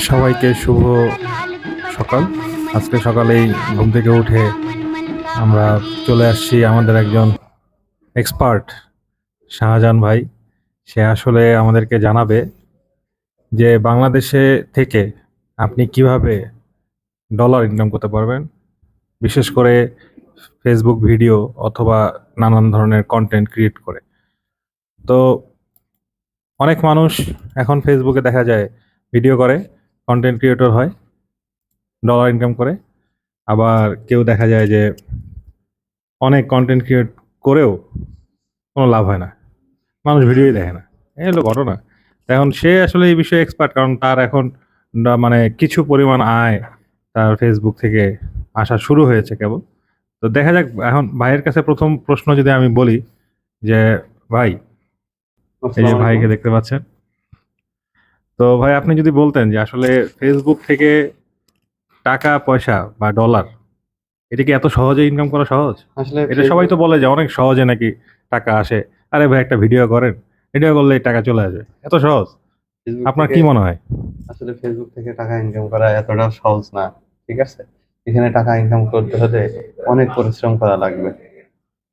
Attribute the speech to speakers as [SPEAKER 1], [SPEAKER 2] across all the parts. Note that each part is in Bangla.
[SPEAKER 1] সবাইকে শুভ সকাল। আজকে সকালেই ঘুম থেকে উঠে আমরা চলে আসছি আমাদের একজন এক্সপার্ট শাহজাহান ভাই। সে আসলে আমাদেরকে জানাবে যে বাংলাদেশে থেকে আপনি কিভাবে ডলার ইনকাম করতে পারবেন, বিশেষ করে ফেসবুক ভিডিও অথবা নানান ধরনের কন্টেন্ট ক্রিয়েট করে। তো অনেক মানুষ এখন ফেসবুকে দেখা যায় ভিডিও করে, কন্টেন্ট ক্রিয়েটর হয়, ডলার ইনকাম করে। আবার কেউ দেখা যায় যে অনেক কন্টেন্ট ক্রিয়েট করেও কোনো লাভ হয় না, মানুষ ভিডিওই দেখে না। এই হলো ঘটনা। তো এখন সে আসলে এই বিষয়ে এক্সপার্ট, কারণ তার এখন মানে কিছু পরিমাণ আয় তার ফেসবুক থেকে আসা শুরু হয়েছে কেবল। তো দেখা যাক, এখন ভাইয়ের কাছে প্রথম প্রশ্ন যদি আমি বলি যে ভাই, এই যে
[SPEAKER 2] আসসালামু আলাইকুম।
[SPEAKER 1] ভাইকে দেখতে পাচ্ছেন, তো ভাই আপনি যদি বলতেন যে আসলে ফেসবুক থেকে টাকা পয়সা বা ডলার, এটা কি এত সহজে ইনকাম করা সহজ?
[SPEAKER 2] আসলে
[SPEAKER 1] এটা সবাই
[SPEAKER 2] ফেসবুক
[SPEAKER 1] তো বলে যে অনেক সহজে নাকি টাকা আসে। আরে ভাই একটা ভিডিও করেন, ভিডিও করলেই টাকা চলে আসবে, এত সহজ?
[SPEAKER 2] ফেসবুক
[SPEAKER 1] আপনার
[SPEAKER 2] থেকে
[SPEAKER 1] কি মনে হয়?
[SPEAKER 2] আসলে ফেসবুক থেকে টাকা ইনকাম করা এতটা সহজ না। ঠিক আছে? এখানে টাকা ইনকাম করতে হলে অনেক পরিশ্রম করা লাগবে।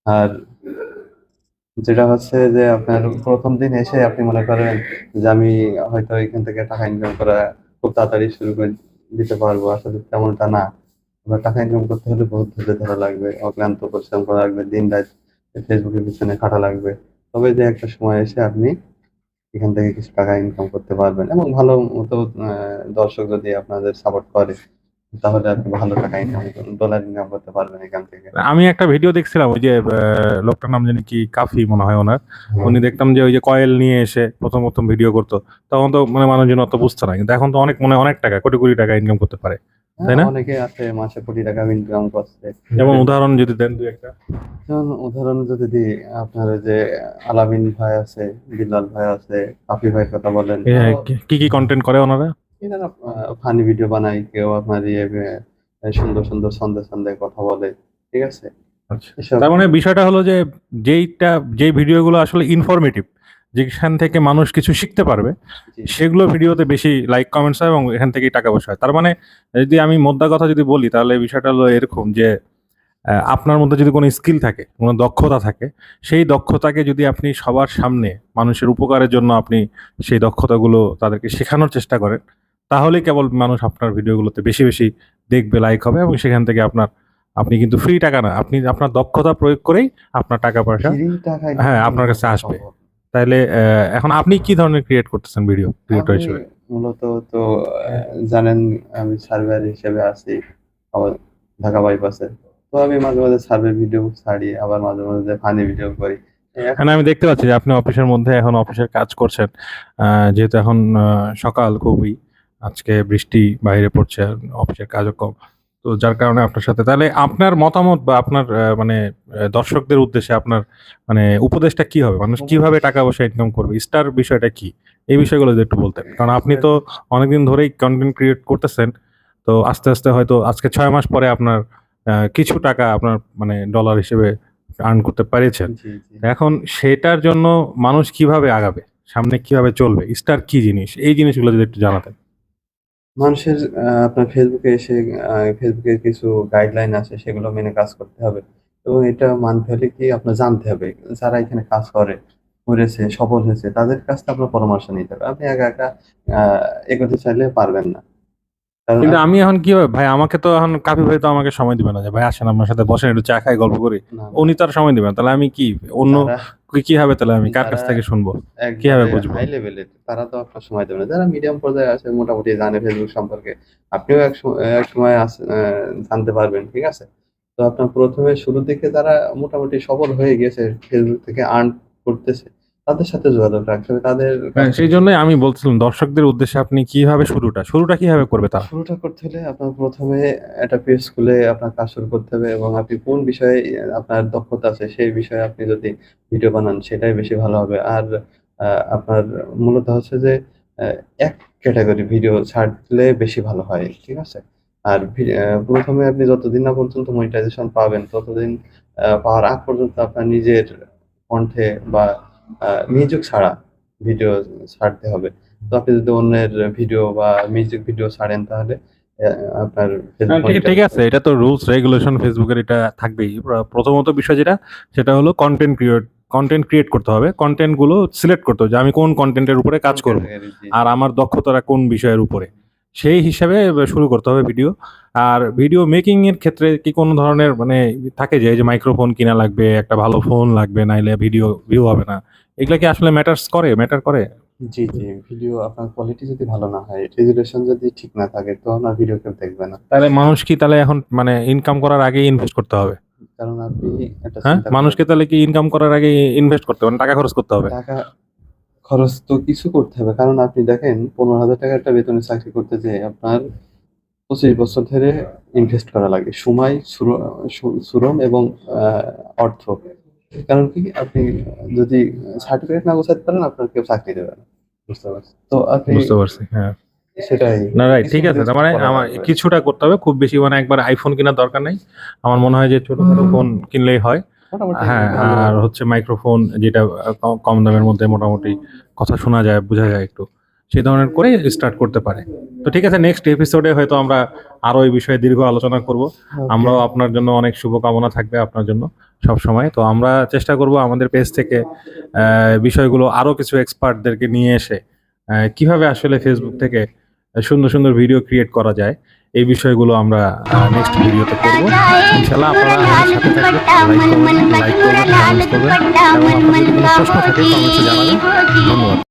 [SPEAKER 2] আর যেটা হচ্ছে যে আপনার প্রথম দিন এসে আপনি মনে করেন যে আমি হয়তো এখান থেকে টাকা ইনকাম করা খুব তাড়াতাড়ি শুরু করে দিতে পারবো, আসলে তেমনটা না। আপনার টাকা ইনকাম করতে হলে বহুত ধৈর্য ধরা লাগবে, অক্লান্ত পরিশ্রম করা লাগবে, দিন রাত ফেসবুকের পিছনে খাটা লাগবে। তবে যে একটা সময় এসে আপনি এখান থেকে কিছু টাকা ইনকাম করতে পারবেন, এবং ভালো মতো দর্শক যদি আপনাদের সাপোর্ট করে, তাহলে আপনি ভালো টাকা ইনকাম ডলার ইনকাম করতে পারবেন এখান থেকে।
[SPEAKER 1] আমি একটা ভিডিও দেখছিলাম, ওই যে লোকটার নাম জানি কি, কাফি মনে হয় ওনার।
[SPEAKER 2] হ্যাঁ,
[SPEAKER 1] উনি দেখতাম যে ওই যে কয়েল নিয়ে এসে প্রথম প্রথম ভিডিও করতো, তখন তো মানে মানুষজন অত বুঝতো না, কিন্তু এখন তো অনেক মনে হয় অনেক টাকা, কোটি কোটি টাকা ইনকাম করতে পারে,
[SPEAKER 2] হ্যাঁ,
[SPEAKER 1] তাই না?
[SPEAKER 2] অনেকে আছে মাসে কোটি টাকা ইনকাম করছে।
[SPEAKER 1] যেমন উদাহরণ যদি দেন দুই একটা।
[SPEAKER 2] যেমন উদাহরণ যদি দিই, আপনার ওই যে আলামিন ভাই আছে, বিল্লাল ভাই আছে, কাফি ভাইয়ের কথা বলেন,
[SPEAKER 1] কি কি কন্টেন্ট করে ওনারা?
[SPEAKER 2] এনারা ফানি ভিডিও বানায়, কেউ আপনার সুন্দর সুন্দর ছন্দে ছন্দে কথা বলে। ঠিক আছে?
[SPEAKER 1] আচ্ছা,
[SPEAKER 2] এসব।
[SPEAKER 1] তার মানে বিষয়টা হলো যে যেইটা, যে ভিডিওগুলো আসলে ইনফরমেটিভ, যেখান থেকে মানুষ কিছু শিখতে পারবে,
[SPEAKER 2] জি,
[SPEAKER 1] সেগুলো ভিডিওতে বেশি লাইক কমেন্টস হয় এবং এখান থেকেই টাকা পয়সা হয়। তার মানে যদি আমি মোদ্দা কথা যদি বলি, তাহলে বিষয়টা হলো এরকম যে আপনার মধ্যে যদি কোনো স্কিল থাকে, কোনো দক্ষতা থাকে, সেই দক্ষতাকে যদি আপনি সবার সামনে মানুষের উপকারের জন্য আপনি সেই দক্ষতাগুলো তাদেরকে শেখানোর চেষ্টা করেন, তাহলেই কেবল মানুষ আপনার ভিডিওগুলোতে বেশি বেশি দেখবে, লাইক হবে, এবং সেখান থেকে আপনার, আপনি কিন্তু ফ্রি টাকা না, আপনি আপনার দক্ষতা প্রয়োগ করেই আপনার টাকা পয়সা,
[SPEAKER 2] ফ্রি টাকা
[SPEAKER 1] হ্যাঁ,
[SPEAKER 2] ইনকাম করা
[SPEAKER 1] আপনার কাছে
[SPEAKER 2] কখনো
[SPEAKER 1] আসবে।
[SPEAKER 2] সম্ভব না।
[SPEAKER 1] তাইলে এখন আপনি কি ধরনের ক্রিয়েট করতেছেন ভিডিও ক্রিয়েটর
[SPEAKER 2] আমি
[SPEAKER 1] হিসেবে?
[SPEAKER 2] মূলত তো জানেন, আমি সার্ভেয়ার হিসেবে আছি আমার ঢাকা বাইপাসে। তো আমি মাঝে মাঝে সার্ভে ভিডিও ছাড়ি, আবার মাঝে মাঝে ফানি ভিডিও করি।
[SPEAKER 1] হ্যাঁ, আমি দেখতে পাচ্ছি যে আপনি অফিসের মধ্যে এখন অফিসের কাজ করছেন। যেহেতু এখন সকাল খুবই, আজকে বৃষ্টি বাইরে পড়ছে, অফিসের কাজও কম। তো যার কারণে আপনার সাথে, তাহলে আপনার মতামত বা আপনার মানে দর্শকদের উদ্দেশ্যে আপনার মানে উপদেশটা কি হবে? মানুষ কিভাবে টাকা পয়সা ইনকাম করবে? স্টার বিষয়টা কি? এই বিষয়গুলো যদি একটু বলতেন। কারণ আপনি
[SPEAKER 2] আসলে
[SPEAKER 1] তো অনেকদিন ধরেই কনটেন্ট ক্রিয়েট করতেছেন। তো আস্তে, আস্তে হয়তো আজকে ৬ মাস পরে আপনার কিছু টাকা আপনার মানে ডলার হিসেবে আর্ন করতে পেরেছেন।
[SPEAKER 2] জি, জি।
[SPEAKER 1] এখন সেটার জন্য মানুষ কিভাবে আগাবে? সামনে কিভাবে চলবে? স্টার কি জিনিস? এই জিনিসগুলো যদি একটু জানাতেন।
[SPEAKER 2] মানুষের আপনার ফেসবুকে এসে ফেসবুকের কিছু গাইডলাইন আছে, সেগুলো মেনে কাজ করতে হবে। এবং এটা মানতে হলে কি আপনার জানতে হবে। যারা এখানে কাজ করেছে, সফল হয়েছে, তাদের কাছ থেকে আপনার পরামর্শ নিতে হবে। আপনি একা, একা আ এগোতে চাইলে পারবেন না। কারণ
[SPEAKER 1] কিন্তু আমি এখন কিভাবে ভাই, আমাকে তো এখন কাফি ভাই তো আমাকে সময় দিবে না যে ভাই আসেন আপনার সাথে বসেন একটু চা খাই গল্প করি।
[SPEAKER 2] না, না,
[SPEAKER 1] উনি তো আর সময় দিবেন না। তাহলে আমি কি অন্য
[SPEAKER 2] যারা
[SPEAKER 1] কিভাবে, তাহলে আমি কার কাছ
[SPEAKER 2] যারা
[SPEAKER 1] থেকে শুনবো? কিভাবে
[SPEAKER 2] একবারে
[SPEAKER 1] বুঝবো?
[SPEAKER 2] হাই লেভেলের, তারা তো আপনার সময় দেবে না। যারা মিডিয়াম পর্যায়ে আছে, মোটামুটি জানে ফেসবুক সম্পর্কে, আপনিও একসময় জানতে পারবেন। ঠিক আছে? তো আপনার ১ম এ শুরুর দিকে যারা মোটামুটি সফল হয়ে গেছে, ফেসবুক থেকে আর্ন করতেছে, তাদের সাথে যোগাযোগ রাখতে হবে। তাদের কাছ
[SPEAKER 1] হ্যাঁ,
[SPEAKER 2] থেকে
[SPEAKER 1] সেইজন্যই আমি বলছিলাম দর্শকদের উদ্দেশ্যে আপনি কিভাবে শুরুটা কিভাবে করবে তারা?
[SPEAKER 2] শুরুটা করতে হলে আপনার ১ম এ একটা পেজ খুলে আপনার কাজ শুরু করতে হবে, এবং আপনি কোন বিষয়ে আপনার দক্ষতা আছে, সেই বিষয়ে আপনি যদি ভিডিও বানান, সেটাই বেশি ভালো হবে। আর আ আপনার মূলত হচ্ছে যে অ্যা এক ক্যাটেগরি ভিডিও ছাড়লে বেশি ভালো হয়। ঠিক আছে? আর ১ম এ আপনি যতদিন না পর্যন্ত মনিটাইজেশন পাবেন, ততদিন পাওয়ার আগ পর্যন্ত আপনার নিজের কণ্ঠে বা মিউজিক ছাড়া ভিডিও ছাড়তে হবে। তো আপনি যদি অন্যের ভিডিও বা মিউজিক ভিডিও ছাড়েন তাহলে আপনার
[SPEAKER 1] হ্যাঁ,
[SPEAKER 2] ফেসবুক
[SPEAKER 1] ঠিক আছে, এটা তো রুলস রেগুলেশন ফেসবুকের, এটা থাকবেই। প্রথমত বিষয় যেটা, সেটা হলো কন্টেন্ট ক্রিয়েট করতে হবে, কন্টেন্ট গুলো সিলেক্ট করতে হবে যে আমি কোন কন্টেন্টের উপরে কাজ করব আর আমার দক্ষতাটা কোন বিষয়ের উপরে, সেই হিসাবে শুরু করতে হবে ভিডিও। আর ভিডিও মেকিং এর ক্ষেত্রে কি কোনো ধরনের মানে থাকে যে এই যে মাইক্রোফোন কিনা লাগবে, একটা ভালো ফোন লাগবে, নাইলে ভিডিও ভিউ হবে না, এগুলা কি আসলে ম্যাটার করে?
[SPEAKER 2] জি জি, ভিডিও আপনার কোয়ালিটি যদি ভালো না হয়, রেজুলেশন যদি ঠিক না থাকে, তো আপনার ভিডিও কেউ দেখবে না।
[SPEAKER 1] তাহলে মানুষ কি তাহলে এখন মানে ইনকাম করার আগে ইনভেস্ট করতে হবে?
[SPEAKER 2] কারণ আপনি একটা
[SPEAKER 1] হ্যাঁ,
[SPEAKER 2] চিন্তা
[SPEAKER 1] মানুষকে তাহলে কি ইনকাম করার আগে ইনভেস্ট করতে হবে, মানে টাকা খরচ করতে হবে?
[SPEAKER 2] টাকা খরচ তো কিছু করতে হবে, কারণ আপনি দেখেন 15,000 টাকা একটা বেতনে চাকরি করতে যেয়ে আপনার 25 বছর ধরে ইনভেস্ট করা লাগে, সময়, শ্রম এবং অর্থ। কারণ কি, আপনি যদি সার্টিফিকেট না গোছাতে পারেন, আপনার কেউ চাকরি দেবে না। বুঝতে পারছেন তো আপনি,
[SPEAKER 1] বুঝতে পারছি, হ্যাঁ।
[SPEAKER 2] সেটাই
[SPEAKER 1] না, রাইট,
[SPEAKER 2] কিছু
[SPEAKER 1] ঠিক আছে। তার
[SPEAKER 2] invest
[SPEAKER 1] মানে
[SPEAKER 2] করা
[SPEAKER 1] আমার
[SPEAKER 2] লাগবে।
[SPEAKER 1] কিছুটা করতে হবে, খুব বেশি মানে একবার আইফোন কেনার দরকার নেই। আমার মনে হয় যে ছোটখাটো ফোন কিনলেই হয়।
[SPEAKER 2] মোটামুটি
[SPEAKER 1] হ্যাঁ,
[SPEAKER 2] ভালো।
[SPEAKER 1] আর হচ্ছে মাইক্রোফোন যেটা কম দামের মধ্যে মোটামুটি কথা শোনা যায়, বোঝা যায় একটু, সেই ধরনের করে স্টার্ট করতে পারে। তো ঠিক আছে, নেক্সট এপিসোডে হয়তো আমরা আরো এই বিষয়ে দীর্ঘ আলোচনা করব। আমরাও আপনার জন্য অনেক শুভকামনা থাকবে আপনার জন্য সব সময়। তো আমরা চেষ্টা করব আমাদের পেজ থেকে বিষয়গুলো আরো কিছু এক্সপার্টদেরকে নিয়ে এসে কিভাবে আসলে ফেসবুক থেকে সুন্দর সুন্দর ভিডিও ক্রিয়েট করা যায়, এই বিষয়গুলো আমরা নেক্সট ভিডিওতে করব। ইনশাআল্লাহ আপনারা আমাদের সাথে থাকবেন, লাইক করবেন, কমেন্টস করবেন, এবং আপনাদের যদি কোনো প্রশ্ন থাকে কমেন্টসে জানাবেন। ধন্যবাদ।